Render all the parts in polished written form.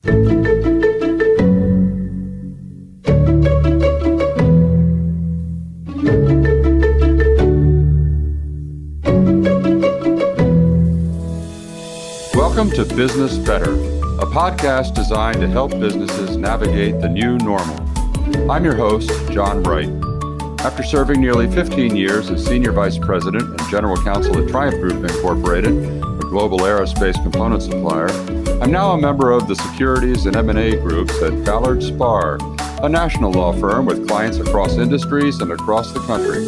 Welcome to Business Better, a podcast designed to help businesses navigate the new normal. I'm your host, John Wright. After serving nearly 15 years as Senior Vice President and General Counsel at Triumph Group Incorporated, a global aerospace component supplier, I'm now a member of the Securities and M&A groups at Ballard Spahr, a national law firm with clients across industries and across the country.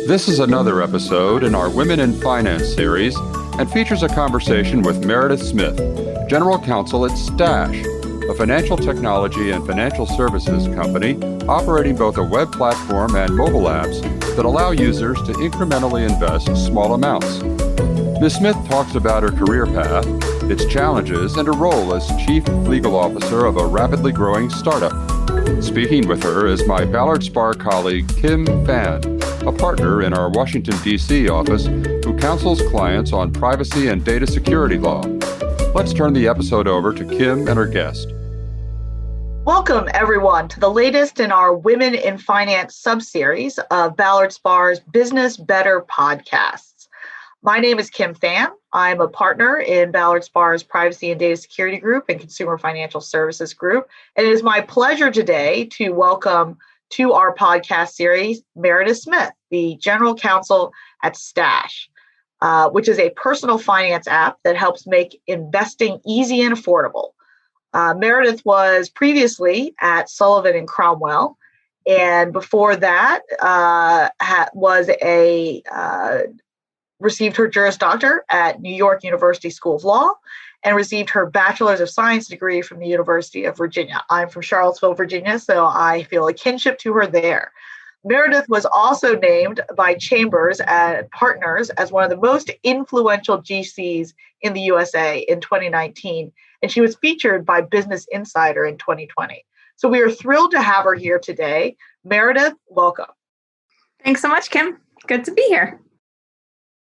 This is another episode in our Women in Finance series and features a conversation with Meredith Smith, General Counsel at Stash, a financial technology and financial services company operating both a web platform and mobile apps that allow users to incrementally invest small amounts. Ms. Smith talks about her career path, its challenges, and her role as Chief Legal Officer of a rapidly growing startup. Speaking with her is my Ballard Spahr colleague, Kim Phan, a partner in our Washington, D.C. office who counsels clients on privacy and data security law. Let's turn the episode over to Kim and her guest. Welcome, everyone, to the latest in our Women in Finance subseries of Ballard Spahr's Business Better podcasts. My name is Kim Phan. I'm a partner in Ballard Spahr's Privacy and Data Security Group and Consumer Financial Services Group. And it is my pleasure today to welcome to our podcast series Meredith Smith, the General Counsel at Stash, which is a personal finance app that helps make investing easy and affordable. Meredith was previously at Sullivan and Cromwell, and before that received her Juris Doctor at New York University School of Law and received her Bachelor's of Science degree from the University of Virginia. I'm from Charlottesville, Virginia, so I feel a kinship to her there. Meredith was also named by Chambers and Partners as one of the most influential GCs in the USA in 2019, and she was featured by Business Insider in 2020. So we are thrilled to have her here today. Meredith, welcome. Thanks so much, Kim. Good to be here.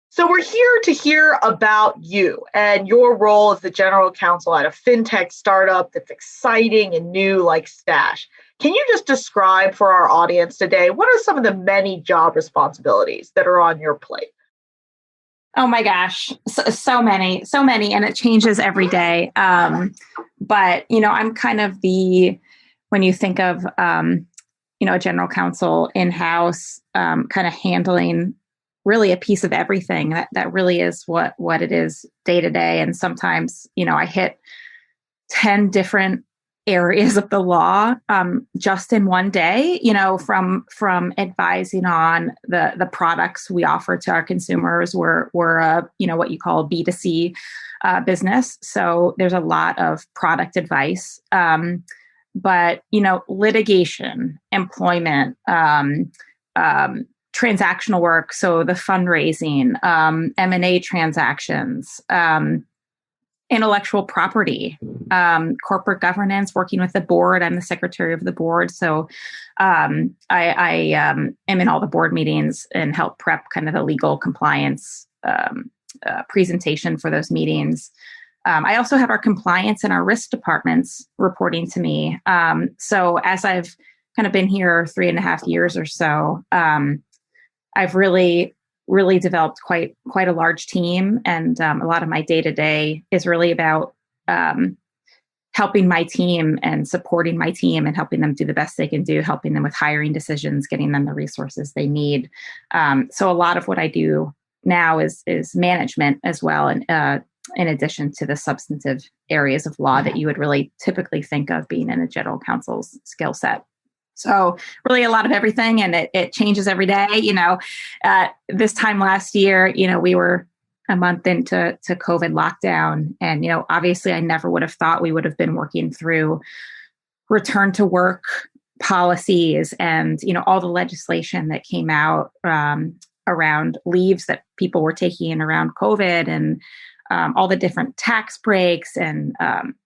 So we're here to hear about you and your role as the general counsel at a fintech startup that's exciting and new like Stash. Can you just describe for our audience today, what are some of the many job responsibilities that are on your plate? Oh my gosh, so many, and it changes every day. But, I'm kind of when you think of, a general counsel in-house, kind of handling really a piece of everything. That really is what it is day to day. And sometimes, I hit 10 different areas of the law just in one day, from advising on the products we offer to our consumers. We're what you call B2C business. So there's a lot of product advice. But, litigation, employment, transactional work, so the fundraising, M&A transactions, intellectual property, corporate governance, working with the board. I'm the secretary of the board. So I am in all the board meetings and help prep kind of the legal compliance presentation for those meetings. I also have our compliance and our risk departments reporting to me. So as I've kind of been here 3.5 years or so, I've really developed quite a large team, and a lot of my day-to-day is really about helping my team and supporting my team and helping them do the best they can do, helping them with hiring decisions, getting them the resources they need. So a lot of what I do now is management as well, and in addition to the substantive areas of law that you would really typically think of being in a general counsel's skill set. So really a lot of everything, and it changes every day. This time last year, we were a month into COVID lockdown, and obviously I never would have thought we would have been working through return to work policies and all the legislation that came out around leaves that people were taking around COVID, and all the different tax breaks and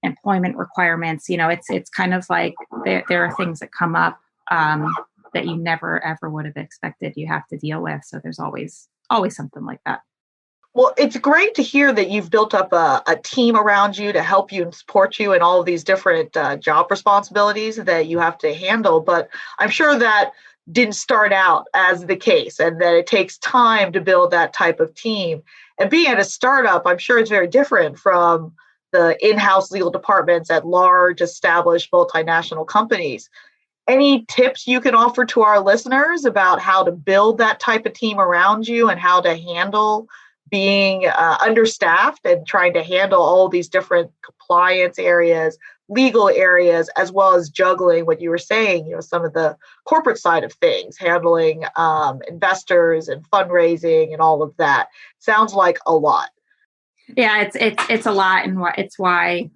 employment requirements. It's kind of like there are things that come up that you never ever would have expected you have to deal with. So there's always something like that. Well, it's great to hear that you've built up a team around you to help you and support you in all of these different job responsibilities that you have to handle. But I'm sure that didn't start out as the case, and that it takes time to build that type of team. And being at a startup, I'm sure it's very different from the in-house legal departments at large, established multinational companies. Any tips you can offer to our listeners about how to build that type of team around you and how to handle being understaffed and trying to handle all these different compliance areas, legal areas, as well as juggling what you were saying, some of the corporate side of things, handling investors and fundraising and all of that? Sounds like a lot. Yeah, it's a lot, and it's why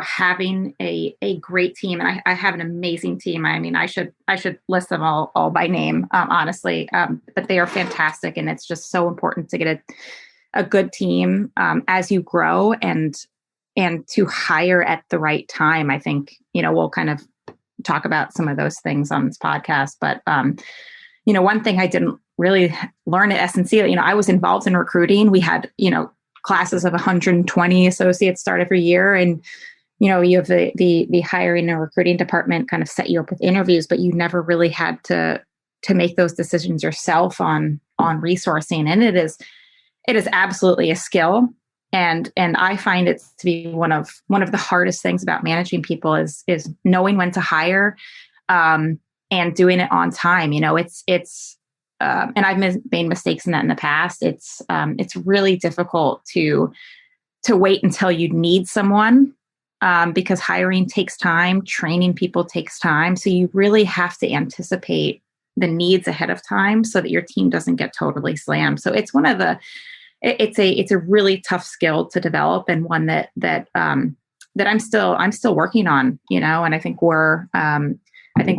having a great team, and I have an amazing team. I mean, I should list them all by name, honestly, but they are fantastic, and it's just so important to get a good team as you grow and to hire at the right time. I think we'll kind of talk about some of those things on this podcast, but one thing I didn't really learn at S&C, I was involved in recruiting. We had classes of 120 associates start every year, and you have the hiring and recruiting department kind of set you up with interviews, but you never really had to make those decisions yourself on resourcing. And it is absolutely a skill. And I find it to be one of the hardest things about managing people is knowing when to hire and doing it on time. It's and I've made mistakes in that in the past. It's really difficult to wait until you need someone. Because hiring takes time, training people takes time. So you really have to anticipate the needs ahead of time so that your team doesn't get totally slammed. So it's it's a really tough skill to develop, and one that I'm still working on, and I think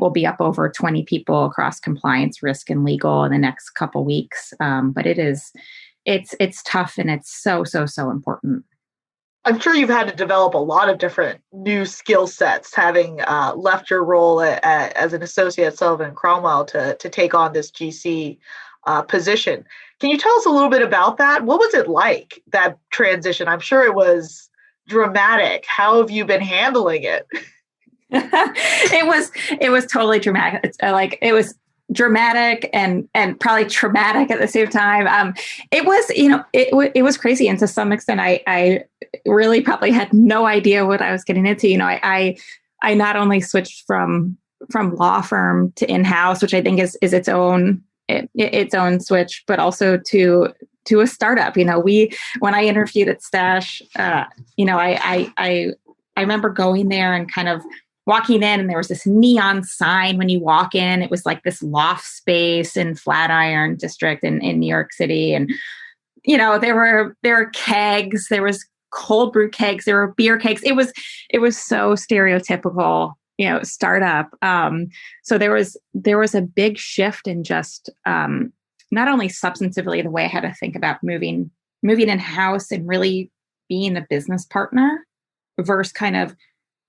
we'll be up over 20 people across compliance, risk, and legal in the next couple weeks. But it's tough, and it's so important. I'm sure you've had to develop a lot of different new skill sets, having left your role as an associate at Sullivan & Cromwell to take on this GC position. Can you tell us a little bit about that? What was it like, that transition? I'm sure it was dramatic. How have you been handling it? It was totally dramatic. It was dramatic and probably traumatic at the same time. It was, it was crazy. And to some extent, I really probably had no idea what I was getting into. I not only switched from law firm to in-house, which I think is its own switch, but also to a startup. When I interviewed at Stash, I remember going there and kind of walking in, and there was this neon sign when you walk in. It was like this loft space in Flatiron District in New York City. And, there were kegs, there was cold brew kegs, there were beer kegs. It was so stereotypical, startup. So there was a big shift in just not only substantively the way I had to think about moving in-house and really being a business partner versus kind of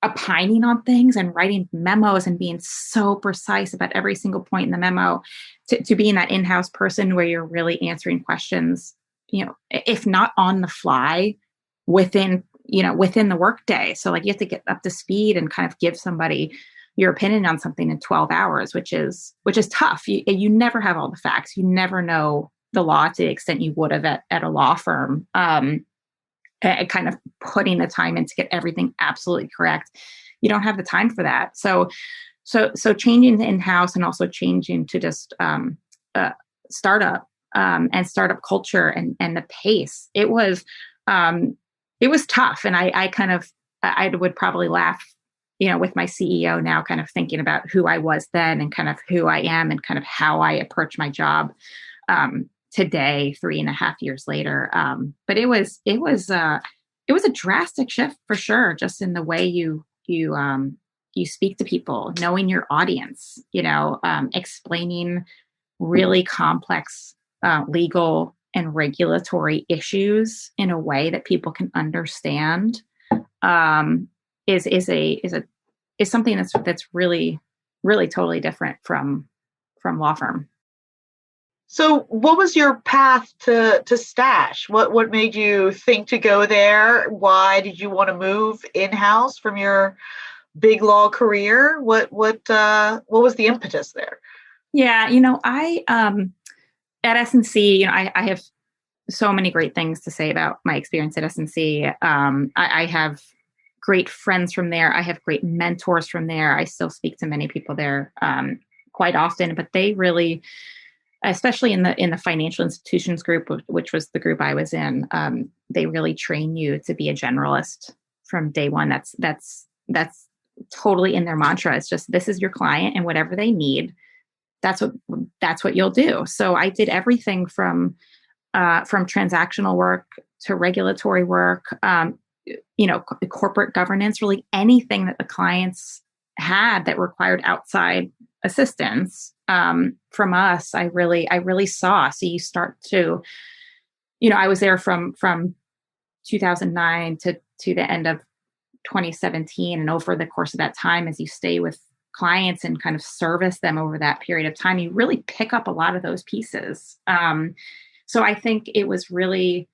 opining on things and writing memos and being so precise about every single point in the memo, to being that in-house person where you're really answering questions, if not on the fly, within the workday. So you have to get up to speed and kind of give somebody your opinion on something in 12 hours, which is tough. You never have all the facts. You never know the law to the extent you would have at a law firm. And kind of putting the time in to get everything absolutely correct. You don't have the time for that. So changing to in-house and also changing to just startup and startup culture and the pace. It was tough. And I would probably laugh, with my CEO now, kind of thinking about who I was then and kind of who I am and kind of how I approach my job today, 3.5 years later. But it was a drastic shift for sure, just in the way you speak to people, knowing your audience, explaining really complex legal and regulatory issues in a way that people can understand is something that's really, really totally different from law firm. So what was your path to Stash? What made you think to go there? Why did you want to move in-house from your big law career? What was the impetus there? Yeah, I at S&C, I have so many great things to say about my experience at S&C. I have great friends from there. I have great mentors from there. I still speak to many people there quite often, but they really, especially in the financial institutions group, which was the group I was in, they really train you to be a generalist from day one. That's totally in their mantra. It's just, this is your client, and whatever they need, that's what you'll do. So I did everything from transactional work to regulatory work, corporate governance, really anything that the clients had that required outside assistance from us. I really saw. So you start to, I was there from 2009 to the end of 2017. And over the course of that time, as you stay with clients and kind of service them over that period of time, you really pick up a lot of those pieces. So I think it was really,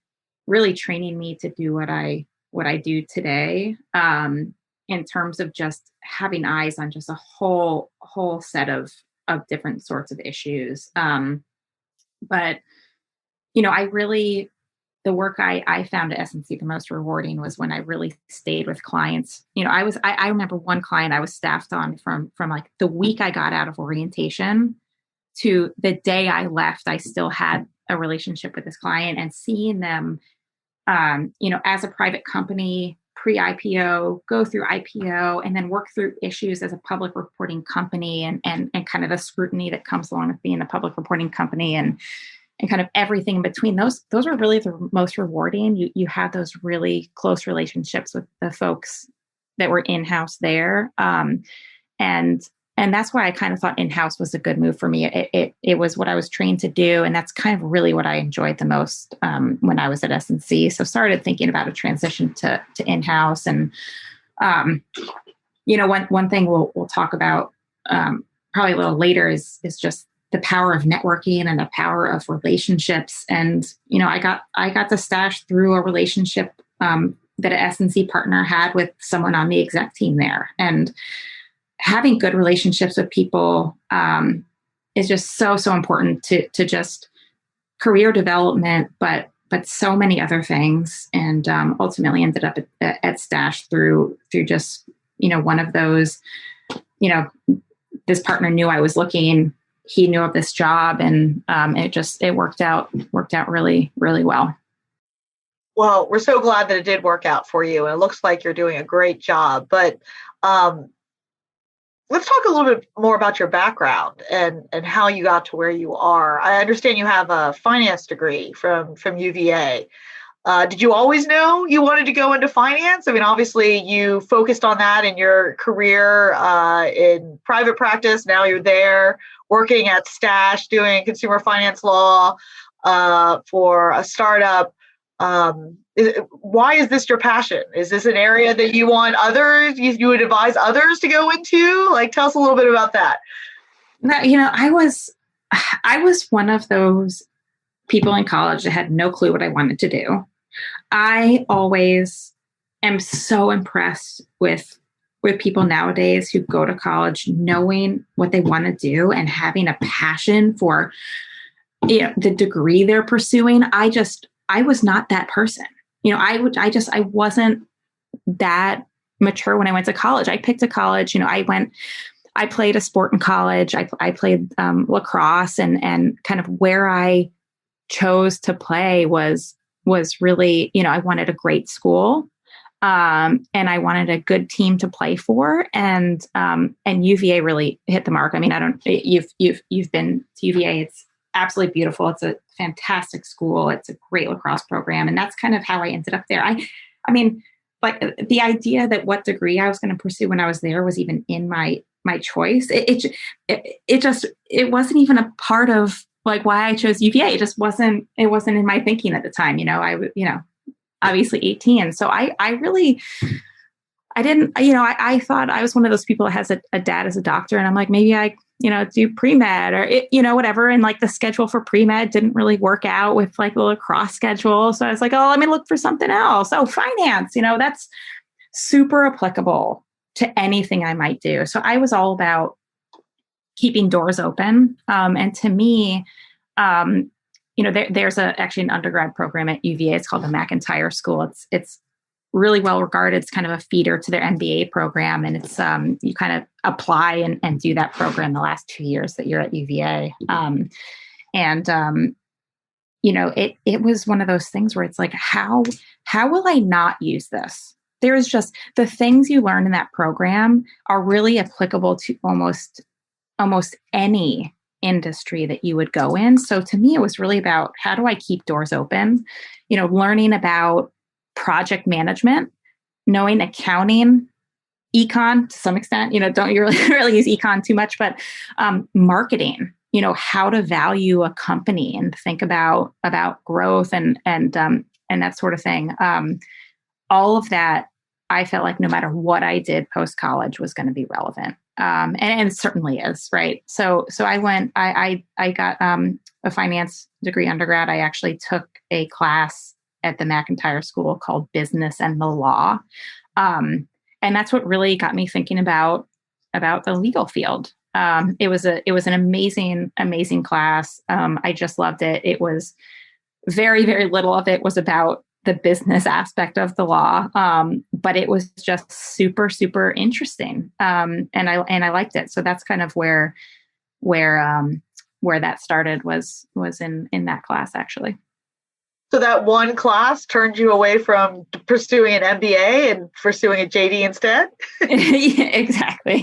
really training me to do what I do today, in terms of just having eyes on just a whole set of different sorts of issues. But I really, the work I found at S&C the most rewarding was when I really stayed with clients. I remember one client I was staffed on from like the week I got out of orientation to the day I left. I still had a relationship with this client, and seeing them, as a private company, pre-IPO, go through IPO, and then work through issues as a public reporting company and kind of the scrutiny that comes along with being a public reporting company and kind of everything in between. Those are really the most rewarding. You have those really close relationships with the folks that were in-house there. And that's why I kind of thought in-house was a good move for me. It was what I was trained to do. And that's kind of really what I enjoyed the most when I was at S&C. So started thinking about a transition to in-house. And, one thing we'll talk about probably a little later is just the power of networking and the power of relationships. And, I got to Stash through a relationship that an S&C partner had with someone on the exec team there. And having good relationships with people is just so important to just career development, but so many other things. And ultimately ended up at Stash through just, one of those, this partner knew I was looking, he knew of this job, and it worked out really, really well. Well, we're so glad that it did work out for you. And it looks like you're doing a great job, but let's talk a little bit more about your background and how you got to where you are. I understand you have a finance degree from UVA. Did you always know you wanted to go into finance? I mean, obviously you focused on that in your career in private practice. Now you're there working at Stash doing consumer finance law for a startup. Why is this your passion? Is this an area that you want others, you would advise others to go into? Like, tell us a little bit about that. No, I was one of those people in college that had no clue what I wanted to do. I always am so impressed with people nowadays who go to college knowing what they want to do and having a passion for the degree they're pursuing. I was not that person. I wasn't that mature when I went to college. I picked a college, I played a sport in college. I played lacrosse, and kind of where I chose to play was really, I wanted a great school. And I wanted a good team to play for. And UVA really hit the mark. I mean, you've been to UVA. It's absolutely beautiful. It's a fantastic school. It's a great lacrosse program. And that's kind of how I ended up there. I mean, like the idea that what degree I was going to pursue when I was there was even in my choice. It wasn't even a part of like why I chose UVA. It wasn't in my thinking at the time. Obviously 18. So I thought I was one of those people that has a dad as a doctor. And I'm like, maybe I do pre-med or, whatever. And like the schedule for pre-med didn't really work out with like the lacrosse schedule. So I was like, oh, let me look for something else. Oh, finance, that's super applicable to anything I might do. So I was all about keeping doors open. And to me, there's actually an undergrad program at UVA. It's called the McIntyre School. It's really well regarded. It's kind of a feeder to their MBA program. And it's, you kind of apply and do that program the last 2 years that you're at UVA. It was one of those things where it's like, how will I not use this? There's just the things you learn in that program are really applicable to almost any industry that you would go in. So to me, it was really about how do I keep doors open, learning about project management, knowing accounting, econ to some extent, don't you really use econ too much, but marketing, how to value a company and think about growth and that sort of thing. All of that, I felt like no matter what I did post-college was going to be relevant. And it certainly is, right? So I went, I got a finance degree undergrad. I actually took a class at the McIntyre School called Business and the Law. And that's what really got me thinking about the legal field. It was an amazing class. I just loved it. It was very, very little of it was about the business aspect of the law. But it was just super, super interesting. And I liked it. So that's kind of where that started was in that class, actually. So that one class turned you away from pursuing an MBA and pursuing a JD instead? Yeah, exactly.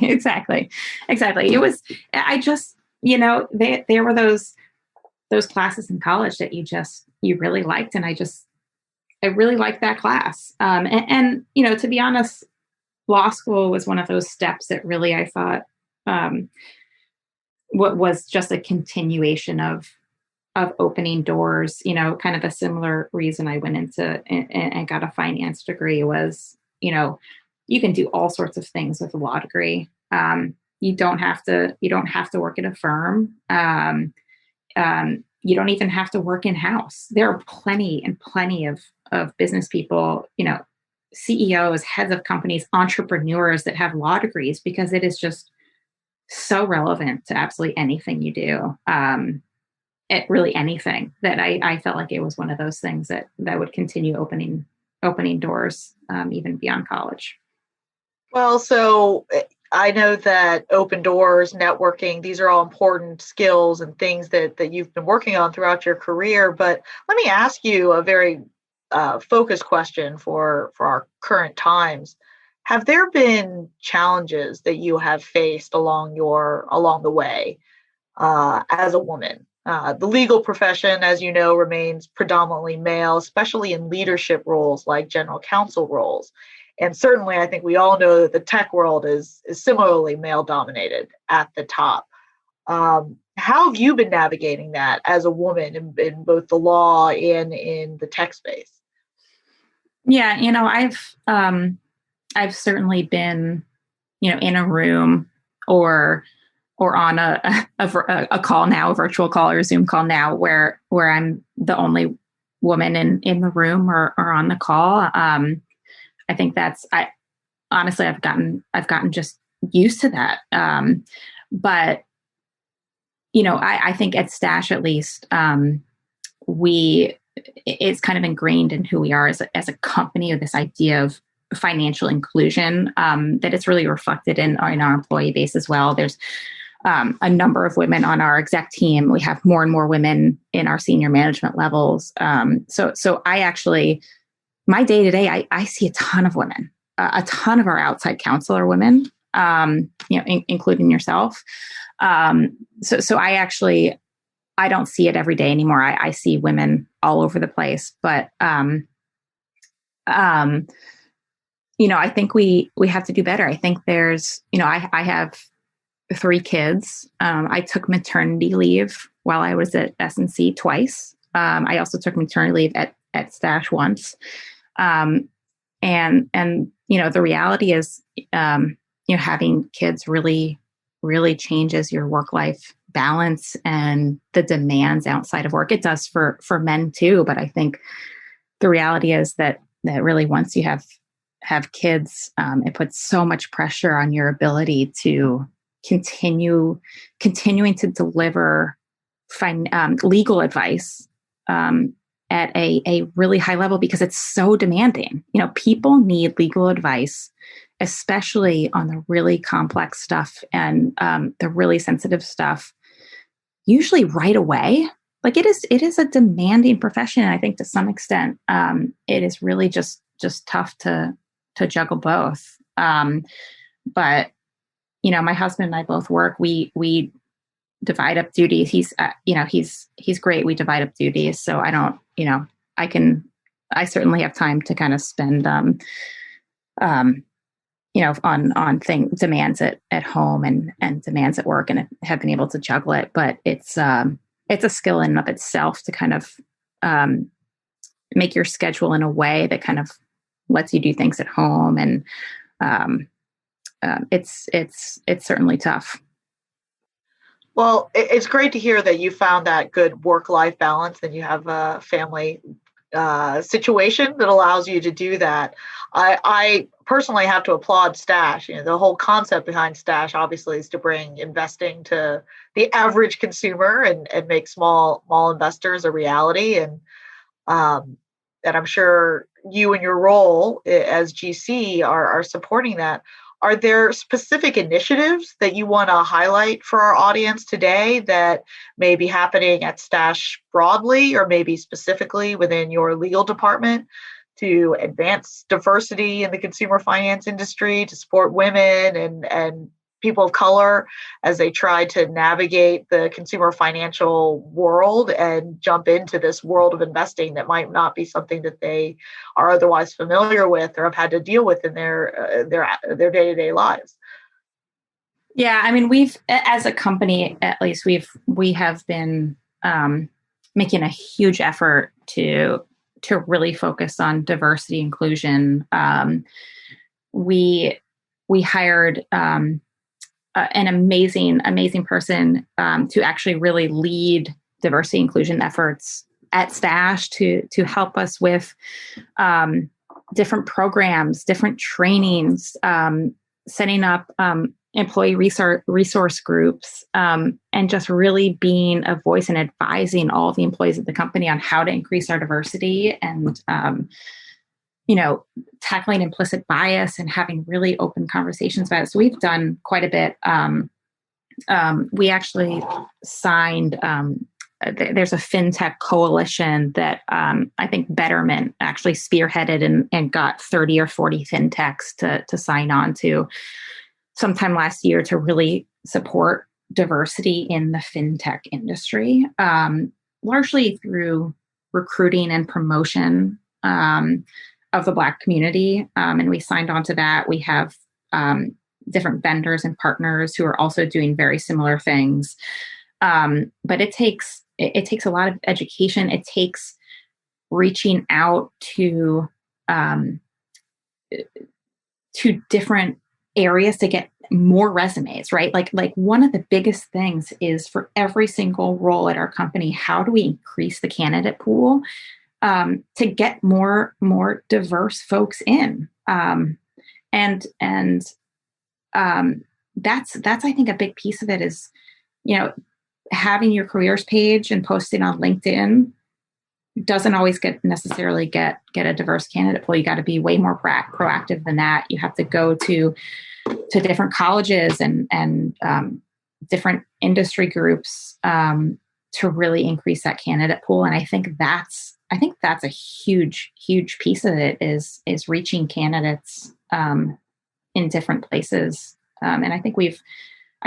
It was, I just, there were those classes in college that you really liked. And I really liked that class. And to be honest, law school was one of those steps that really, I thought, what was just a continuation of opening doors, kind of a similar reason I went into and got a finance degree was, you can do all sorts of things with a law degree. You don't have to work at a firm. You don't even have to work in-house. There are plenty of business people, CEOs, heads of companies, entrepreneurs that have law degrees because it is just so relevant to absolutely anything you do. Really anything that I felt like it was one of those things that would continue opening doors, even beyond college. Well, so I know that open doors, networking, these are all important skills and things that you've been working on throughout your career. But let me ask you a very focused question for our current times. Have there been challenges that you have faced along the way as a woman? The legal profession, as you know, remains predominantly male, especially in leadership roles like general counsel roles. And certainly, I think we all know that the tech world is similarly male-dominated at the top. How have you been navigating that as a woman in both the law and in the tech space? Yeah, I've certainly been, in a room or on a call now, a virtual call or a Zoom call now, where I'm the only woman in the room or on the call. I think honestly, I've gotten just used to that. But I think at Stash, at least, it's kind of ingrained in who we are as a company, of this idea of financial inclusion, that it's really reflected in our employee base as well. There's a number of women on our exec team. We have more and more women in our senior management levels. So I actually, my day to day, I see a ton of women. A ton of our outside counsel are women, including yourself. So I don't see it every day anymore. I see women all over the place, but I think we have to do better. I think there's, I have 3 kids. I took maternity leave while I was at S&C twice. I also took maternity leave at Stash once. And the reality is, having kids really, really changes your work-life balance and the demands outside of work. It does for men too, but I think the reality is that really once you have kids, it puts so much pressure on your ability to continuing to deliver legal advice at a really high level, because it's so demanding. People need legal advice, especially on the really complex stuff and the really sensitive stuff, usually right away. Like it is a demanding profession. And I think to some extent, it is really just tough to juggle both. But my husband and I both work. We divide up duties. He's great. We divide up duties. So I don't, I certainly have time to kind of spend, on demands at home and demands at work, and have been able to juggle it. But it's a skill in and of itself to kind of make your schedule in a way that kind of lets you do things at home. And it's certainly tough. Well, it's great to hear that you found that good work-life balance and you have a family situation that allows you to do that. I personally have to applaud Stash. The whole concept behind Stash obviously is to bring investing to the average consumer and make small investors a reality. And I'm sure you and your role as GC are supporting that. Are there specific initiatives that you want to highlight for our audience today that may be happening at Stash broadly, or maybe specifically within your legal department, to advance diversity in the consumer finance industry, to support women and people of color as they try to navigate the consumer financial world and jump into this world of investing that might not be something that they are otherwise familiar with or have had to deal with in their day-to-day lives? Yeah, I mean, we've, as a company, at least we have been making a huge effort to really focus on diversity inclusion. We hired an amazing person to actually really lead diversity inclusion efforts at Stash to help us with different programs, different trainings, setting up employee resource groups, and just really being a voice and advising all the employees of the company on how to increase our diversity and tackling implicit bias and having really open conversations about it. So we've done quite a bit. We actually signed, there's a fintech coalition that I think Betterment actually spearheaded and got 30 or 40 fintechs to sign on to sometime last year to really support diversity in the fintech industry, largely through recruiting and promotion of the Black community. And we signed on to that. We have different vendors and partners who are also doing very similar things. But it takes a lot of education. It takes reaching out to different areas to get more resumes, right? Like one of the biggest things is for every single role at our company, how do we increase the candidate pool to get more diverse folks in? And that's I think a big piece of it is, having your careers page and posting on LinkedIn doesn't always necessarily get a diverse candidate pool. You got to be way more proactive than that. You have to go to different colleges and different industry groups to really increase that candidate pool. And I think that's a huge piece of it is reaching candidates in different places. And I think we've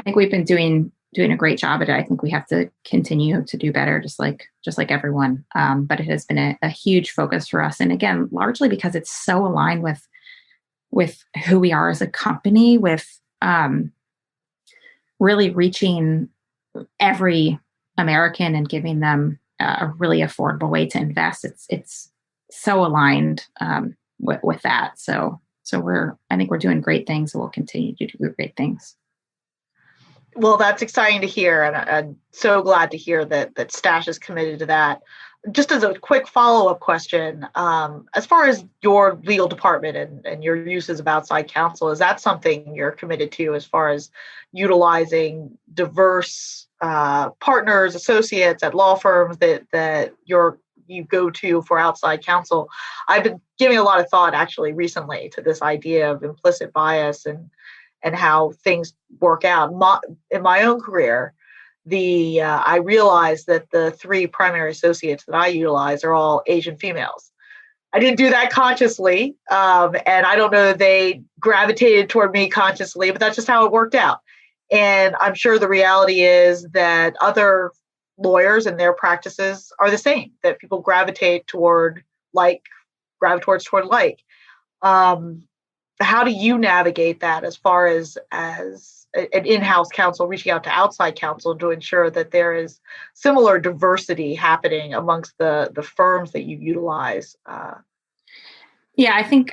been doing a great job at it. I think we have to continue to do better, just like everyone. But it has been a huge focus for us. And again, largely because it's so aligned with who we are as a company, with really reaching every American and giving them a really affordable way to invest. It's so aligned with that. So I think we're doing great things, and we'll continue to do great things. Well, that's exciting to hear, and I'm so glad to hear that Stash is committed to that. Just as a quick follow-up question, as far as your legal department and your uses of outside counsel, is that something you're committed to as far as utilizing diverse partners, associates at law firms that you go to for outside counsel? I've been giving a lot of thought actually recently to this idea of implicit bias and how things work out. In my own career, I realized that the three primary associates that I utilize are all Asian females. I didn't do that consciously, and I don't know that they gravitated toward me consciously, but that's just how it worked out. And I'm sure the reality is that other lawyers and their practices are the same, that people gravitate toward like. How do you navigate that as far as an in-house counsel reaching out to outside counsel to ensure that there is similar diversity happening amongst the firms that you utilize? Yeah, I think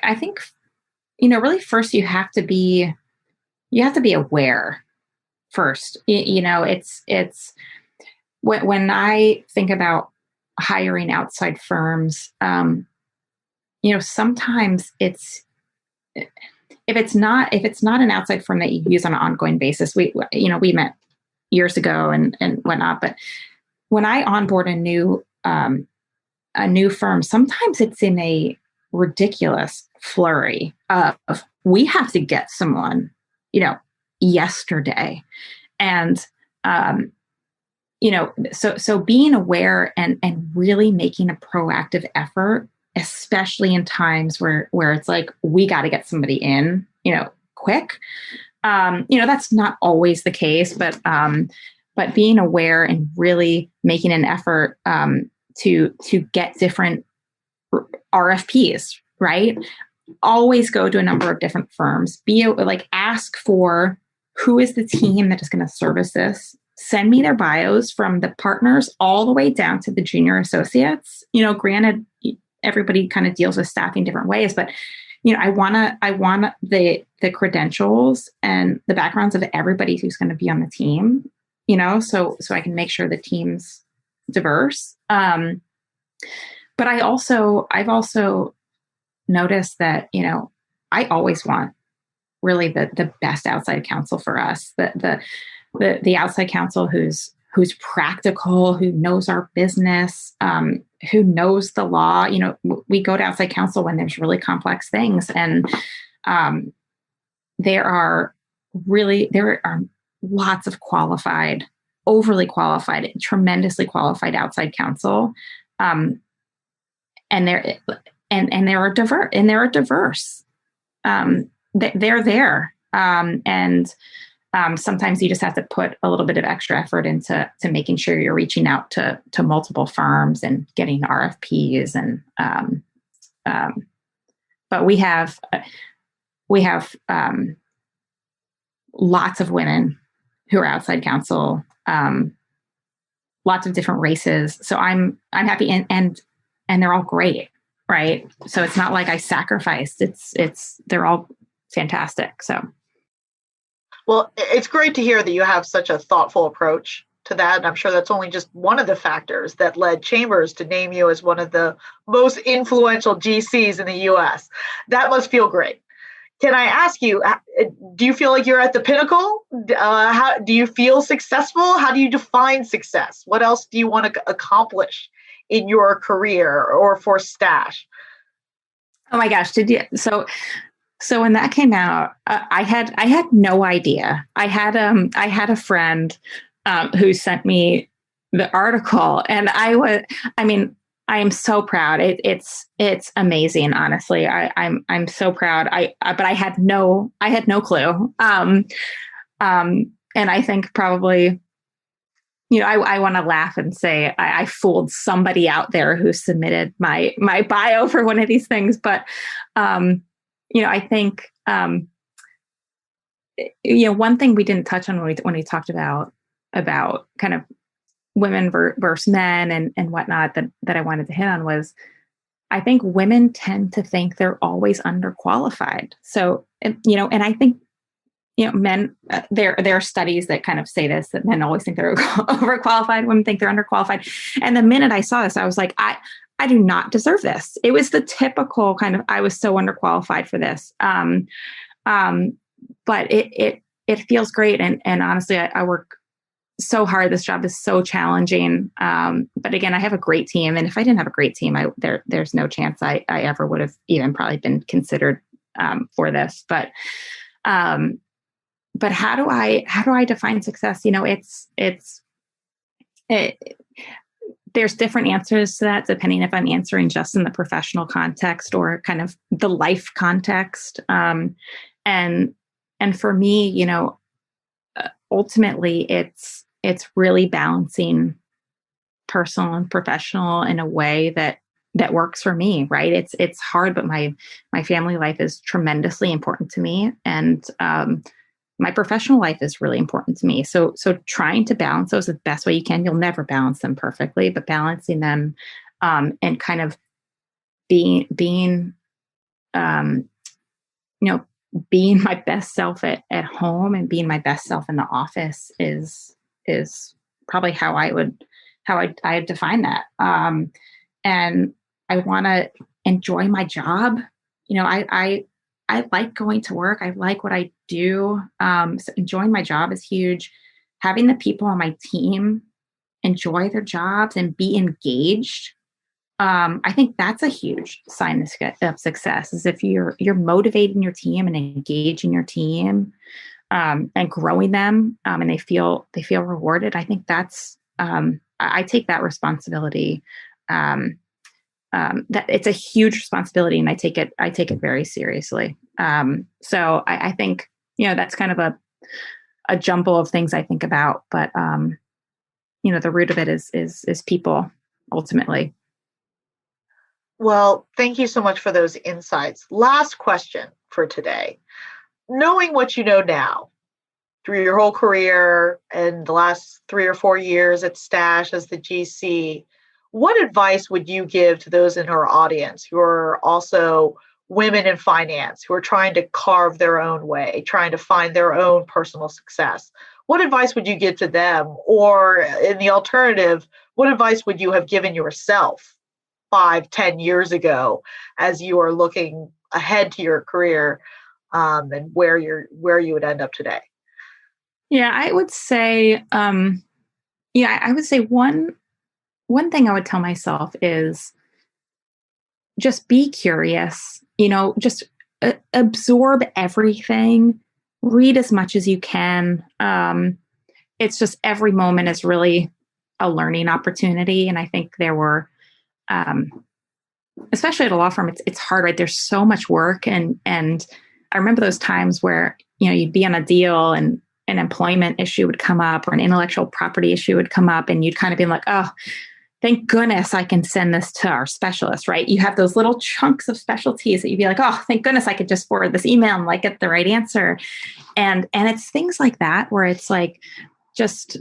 really first you have to be aware first. It's when I think about hiring outside firms, sometimes if it's not an outside firm that you use on an ongoing basis, we met years ago and whatnot. But when I onboard a new firm, sometimes it's in a ridiculous flurry of we have to get someone, yesterday, and so being aware and really making a proactive effort, especially in times where it's like, we got to get somebody in, quick. That's not always the case, but being aware and really making an effort to get different RFPs, right? Always go to a number of different firms. Ask for who is the team that is going to service this. Send me their bios from the partners all the way down to the junior associates. Granted, everybody kind of deals with staffing different ways, but I want the credentials and the backgrounds of everybody who's going to be on the team, so I can make sure the team's diverse. But I've also noticed that, I always want really the best outside counsel for us, the outside counsel who's practical, who knows our business, who knows the law. We go to outside counsel when there's really complex things, and there are lots of qualified, overly qualified, tremendously qualified outside counsel, and they're diverse. They're there, and sometimes you just have to put a little bit of extra effort into making sure you're reaching out to multiple firms and getting RFPs. But we have lots of women who are outside counsel, lots of different races. So I'm happy, and they're all great, right? So it's not like I sacrificed. They're all fantastic. So. Well, it's great to hear that you have such a thoughtful approach to that. And I'm sure that's only just one of the factors that led Chambers to name you as one of the most influential GCs in the U.S. That must feel great. Can I ask you, do you feel like you're at the pinnacle? How do you feel successful? How do you define success? What else do you want to accomplish in your career or for Stash? Oh my gosh. So when that came out, I had no idea. I had a friend who sent me the article, and I am so proud. It's amazing, honestly. I'm so proud. But I had no clue. And I think probably, I want to laugh and say I fooled somebody out there who submitted my bio for one of these things, but. I think, one thing we didn't touch on when we talked about kind of women versus men and whatnot that I wanted to hit on was, I think women tend to think they're always underqualified. So, and I think men, there are studies that kind of say this, that men always think they're overqualified, women think they're underqualified. And the minute I saw this, I was like, I do not deserve this. It was the typical kind of, I was so underqualified for this. But it feels great. And honestly, I work so hard. This job is so challenging. But again, I have a great team. And if I didn't have a great team, there's no chance I ever would have even probably been considered for this. But how do I define success? There's different answers to that depending if I'm answering just in the professional context or kind of the life context. And for me, ultimately it's really balancing personal and professional in a way that works for me, right? It's hard, but my family life is tremendously important to me. And my professional life is really important to me. So trying to balance those the best way you can. You'll never balance them perfectly, but balancing them and kind of being my best self at home and being my best self in the office is probably how I define that. And I want to enjoy my job. I like going to work. I like what I do. So enjoying my job is huge. Having the people on my team enjoy their jobs and be engaged. I think that's a huge sign of success, is if you're motivating your team and engaging your team and growing them and they feel rewarded. I think that's I take that responsibility. That it's a huge responsibility, and I take it very seriously. So I think, that's kind of a jumble of things I think about, but the root of it is people ultimately. Well, thank you so much for those insights. Last question for today. Knowing what you know now through your whole career and the last 3 or 4 years at Stash as the GC, what advice would you give to those in our audience who are also women in finance, who are trying to carve their own way, trying to find their own personal success? What advice would you give to them? Or in the alternative, what advice would you have given yourself 5-10 years ago as you are looking ahead to your career and where you would end up today? Yeah, I would say, one thing I would tell myself is just be curious, just absorb everything, read as much as you can. It's just every moment is really a learning opportunity. And I think there were, especially at a law firm, it's hard, right? There's so much work. And I remember those times where, you'd be on a deal and an employment issue would come up or an intellectual property issue would come up, and you'd kind of be like, oh, thank goodness I can send this to our specialist, right? You have those little chunks of specialties that you'd be like, oh, thank goodness I could just forward this email and get the right answer. And it's things like that where it's like, just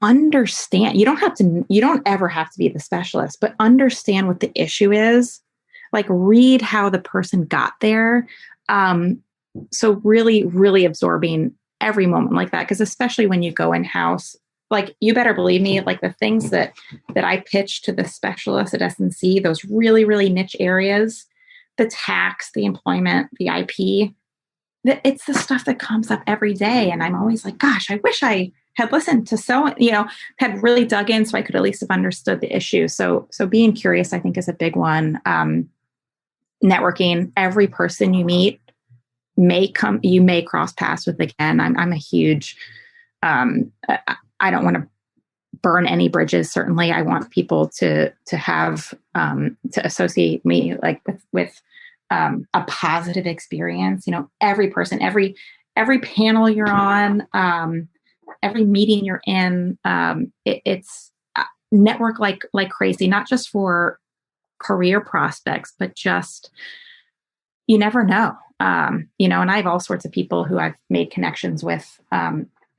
understand. You don't ever have to be the specialist, but understand what the issue is. Read how the person got there. So really, really absorbing every moment like that. Because especially when you go in-house, you better believe me, the things that I pitch to the specialists at S&C, those really, really niche areas, the tax, the employment, the IP, it's the stuff that comes up every day. And I'm always like, gosh, I wish I had listened to had really dug in so I could at least have understood the issue. So being curious, I think, is a big one. Networking, every person you meet you may cross paths with again. I'm a huch, I don't want to burn any bridges. Certainly, I want people to have to associate me with a positive experience. Every person, every panel you're on, every meeting you're in, it's network like crazy. Not just for career prospects, but just you never know. And I have all sorts of people who I've made connections with.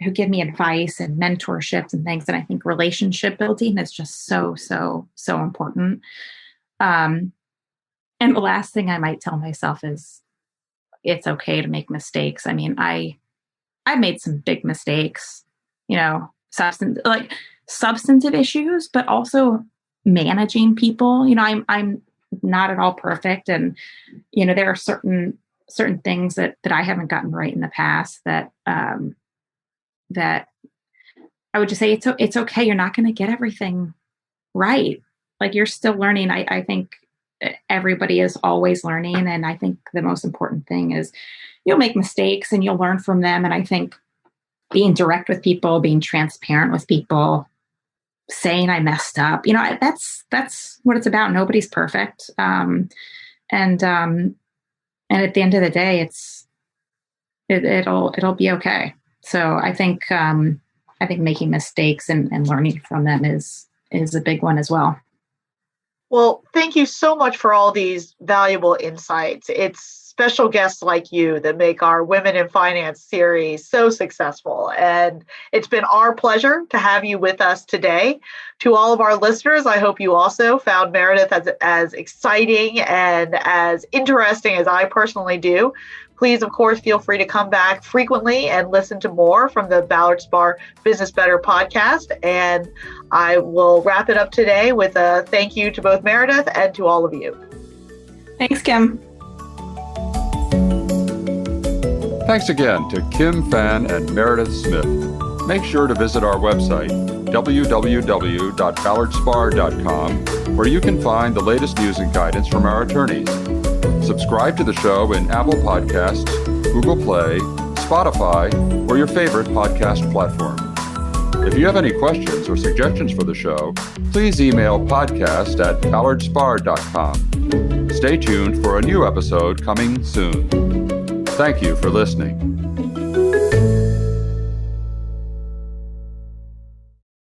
Who give me advice and mentorships and things. And I think relationship building is just so, so, so important. And the last thing I might tell myself is it's okay to make mistakes. I mean, I made some big mistakes, substantive issues, but also managing people. I'm not at all perfect. And, there are certain things that I haven't gotten right in the past that I would just say it's okay. You're not going to get everything right. Like, you're still learning. I think everybody is always learning. And I think the most important thing is you'll make mistakes and you'll learn from them. And I think being direct with people, being transparent with people, saying I messed up, that's what it's about. Nobody's perfect. And at the end of the day, it'll be okay. So I think making mistakes and learning from them is a big one as well. Well, thank you so much for all these valuable insights. It's special guests like you that make our Women in Finance series so successful. And it's been our pleasure to have you with us today. To all of our listeners, I hope you also found Meredith as exciting and as interesting as I personally do. Please, of course, feel free to come back frequently and listen to more from the Ballard Spahr Business Better podcast. And I will wrap it up today with a thank you to both Meredith and to all of you. Thanks, Kim. Thanks again to Kim Phan and Meredith Smith. Make sure to visit our website, www.ballardspar.com, where you can find the latest news and guidance from our attorneys. Subscribe to the show in Apple Podcasts, Google Play, Spotify, or your favorite podcast platform. If you have any questions or suggestions for the show, please email podcast@ballardspar.com. Stay tuned for a new episode coming soon. Thank you for listening.